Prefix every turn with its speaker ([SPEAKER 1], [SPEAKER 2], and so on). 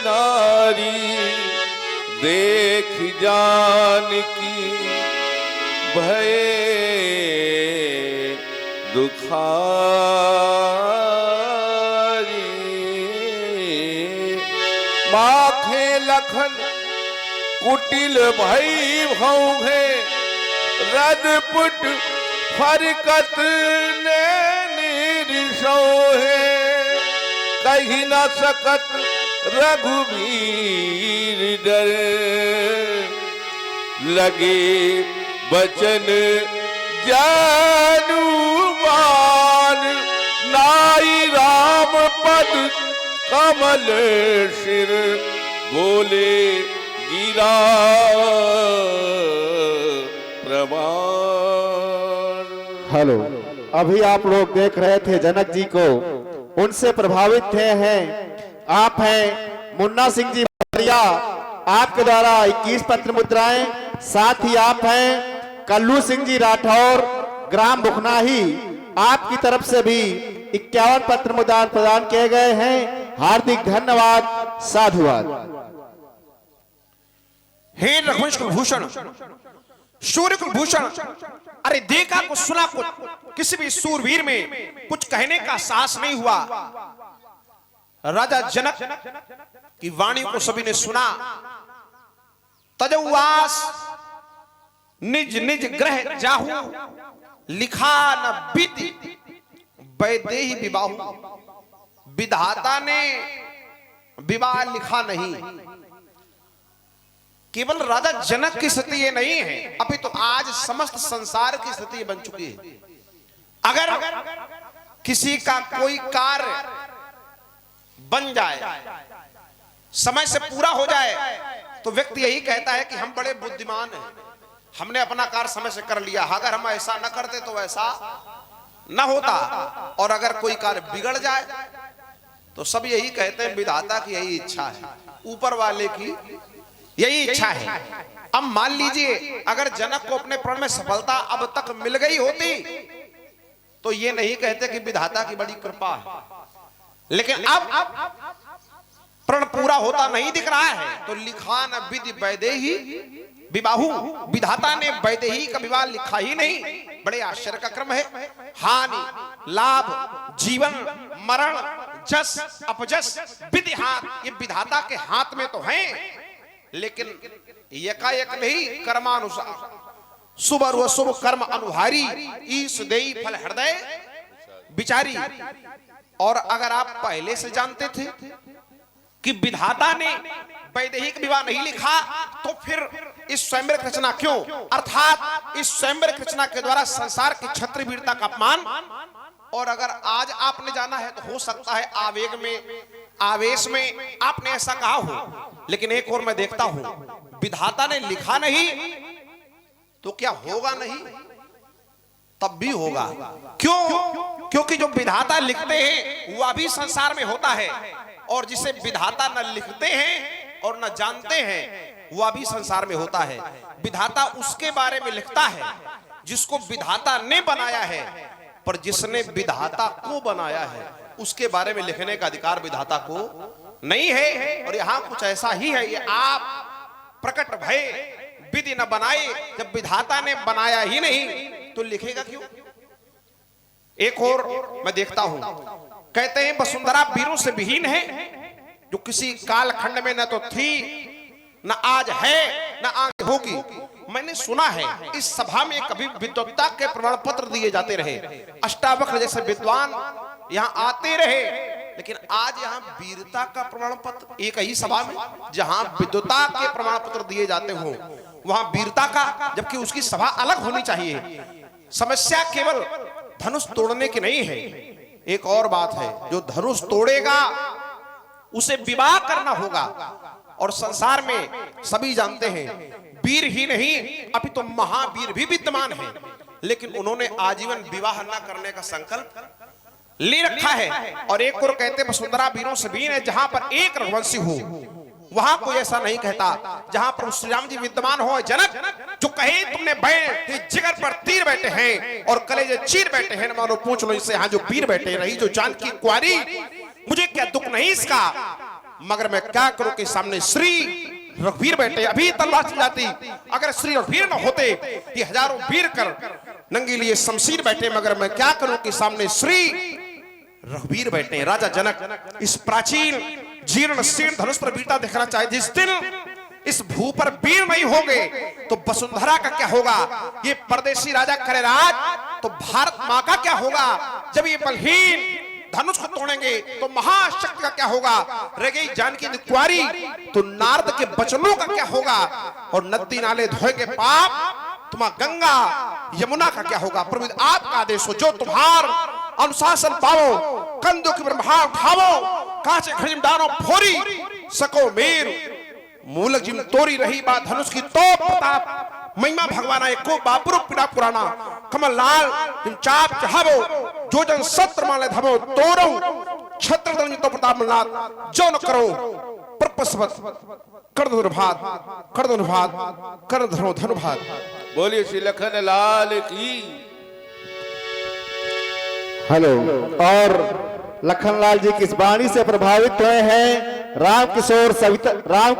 [SPEAKER 1] नारी देख जानकी भये दुखारी। माखे लखन कुटिल भई भौहे रजपुट फरकत ने निरसोहे। कही न सकत रघुवीर डर लगे बचन जानुमान। नाई राम पद कमल सिर बोले गिरा प्रमाण।
[SPEAKER 2] हेलो, अभी आप लोग देख रहे थे जनक जी को, उनसे प्रभावित थे हैं आप हैं मुन्ना सिंह जी भरिया, आपके द्वारा 21 पत्र मुद्राएं। साथ ही आप हैं कल्लू सिंह जी राठौर ग्राम बुखनाही, आपकी तरफ से भी 51 पत्र मुद्राएं प्रदान किए गए हैं। हार्दिक धन्यवाद, साधुवाद।
[SPEAKER 3] हे रघुवंश कुलभूषण, सूर्य कुलभूषण, अरे देखा कुछ सुना कुछ, किसी भी सूरवीर में कुछ कहने का साहस नहीं हुआ। राजा जनक की वाणी को सभी ने सुना। तजौवास निज निज ग्रह जाहू, लिखा न बीती वैदेही विबाहु। विधाता ने विवाह लिखा नहीं। केवल राजा जनक की स्थिति ये नहीं है, अभी तो आज समस्त संसार की स्थिति बन चुकी है। अगर किसी का कोई कार्य बन जाए, समय से पूरा हो जाए, तो व्यक्ति यही कहता है कि हम बड़े बुद्धिमान हैं, हमने अपना कार्य समय से कर लिया। अगर हम ऐसा न करते तो ऐसा न होता। और अगर कोई कार्य बिगड़ जाए तो सब यही कहते हैं विधाता की यही इच्छा है, ऊपर वाले की यही इच्छा है। अब मान लीजिए अगर जनक को अपने प्रण में सफलता अब तक मिल गई होती तो ये नहीं कहते कि विधाता की बड़ी कृपा है। लेकिन अब प्रण पूरा होता नहीं दिख रहा है, तो लिखा न विधि वैदेही विबाहु। विधाता ने वैदेही का विवाह लिखा ही नहीं। बड़े आश्चर्य का क्रम है। हानि लाभ जीवन मरण जस अपजस विधि हाथ, ये विधाता के हाथ में तो है, लेकिन एकाएक नहीं, कर्मानुसार शुभ और अशुभ कर्म अनुहारी, ईश देई फल हृदय विचारी। और अगर आप पहले से जानते थे कि विधाता ने वैदेहिक विवाह नहीं लिखा, तो फिर इस स्वयंवर रचना क्यों? अर्थात इस स्वयंवर रचना के द्वारा संसार की क्षत्रिय वीरता का अपमान। और अगर आज आपने जाना है तो हो सकता है आवेग में आवेश में आपने ऐसा कहा हो, लेकिन एक और मैं देखता हूं, विधाता ने लिखा नहीं तो क्या होगा नहीं? तब भी होगा। क्यों? क्योंकि जो विधाता लिखते हैं वह भी संसार में होता है, और जिसे विधाता न लिखते हैं और न जानते हैं वह भी संसार में होता है। विधाता उसके बारे में लिखता है जिसको विधाता ने बनाया है, पर जिसने विधाता को बनाया है उसके बारे में लिखने का अधिकार विधाता को नहीं है। और यहां कुछ ऐसा ही है, ये आप प्रकट भय विधि न बनाए, जब विधाता ने बनाया ही नहीं तो लिखेगा क्यों? एक और मैं देखता हूं, कहते हैं वसुंधरा वीरों से विहीन है, जो किसी कालखंड में न तो थी न आज है न आगे होगी। मैंने सुना है इस सभा में कभी विद्वत्ता के प्रमाण पत्र दिए जाते रहे, अष्टावक्र जैसे विद्वान यहाँ आते रहे, लेकिन आज यहाँ वीरता का प्रमाण पत्र, एक ही सभा में जहाँ विद्वत्ता के प्रमाण पत्र दिए जाते हो वहां वीरता का, जबकि उसकी सभा अलग होनी चाहिए। समस्या केवल धनुष तोड़ने की नहीं है, एक और बात है, जो धनुष तोड़ेगा उसे विवाह करना होगा। और संसार में सभी जानते हैं वीर ही नहीं अभी तो महावीर भी विद्यमान है, लेकिन उन्होंने आजीवन विवाह न करने का संकल्प ले रखा है। और एक और कहते वसुंधरा वीरों से वीर है, जहां पर एक रघुवंशी हो वहां कोई ऐसा नहीं कहता। जहां पर श्री राम जी विद्यमान हो, जनक जो कहे तुमने बैठे जिगर पर तीर बैठे हैं और कलेजे चीर बैठे हैं, मानो पूछ लो इससे यहाँ जो वीर बैठे रही जो जानकी कुंवारी, मुझे क्या दुख नहीं इसका, मगर मैं क्या करूं कि सामने श्री रघुवीर बैठे, अभी तलवार चल जाती। अगर श्री रघुवीर न होते, ये हजारों वीर कर नंगी लिए शमशीर बैठे, मगर मैं क्या करूं कि सामने श्री रघुवीर बैठे। राजा जनक इस प्राचीन जीर्ण शीर्ण धनुष पर वीरता देखना चाहे। जिस दिन इस भू पर वीर नहीं होंगे तो वसुंधरा का क्या होगा? ये परदेशी राजा करे राज तो भारत मां का क्या होगा? जब ये बलहीन धनुष को तोड़ेंगे तो महाशक्ति का क्या होगा? रह गई जानकी कुंवारी तो नारद के बचनों का क्या होगा? और नदी नाले धोएंगे पाप तुम्हारा गंगा यमुना का क्या होगा? प्रभु आपका आदेश हो, जो तुम्हार अनुशासन पावो, कंधों की ब्रह्मा उठावो, कांचे खड़िम डानो फोरी सको मेर मूलक जिम तोरी रही बात धनुष की तो प्रताप महिमा भगवाना एको बापुरु पीड़ा पुराना कमल लाल जिम चाप चाहबो जो जन सत्र माले धमो तोरो छत्र दल तो प्रताप मलनाथ जो न करो परपसवत कर दो भात कर दो भात कर धरो धनुभात।
[SPEAKER 1] बोलिए श्री लखन लाल की।
[SPEAKER 2] हेलो। और लखनलाल जी किस वाणी से प्रभावित हुए हैं? राम किशोर सविता राम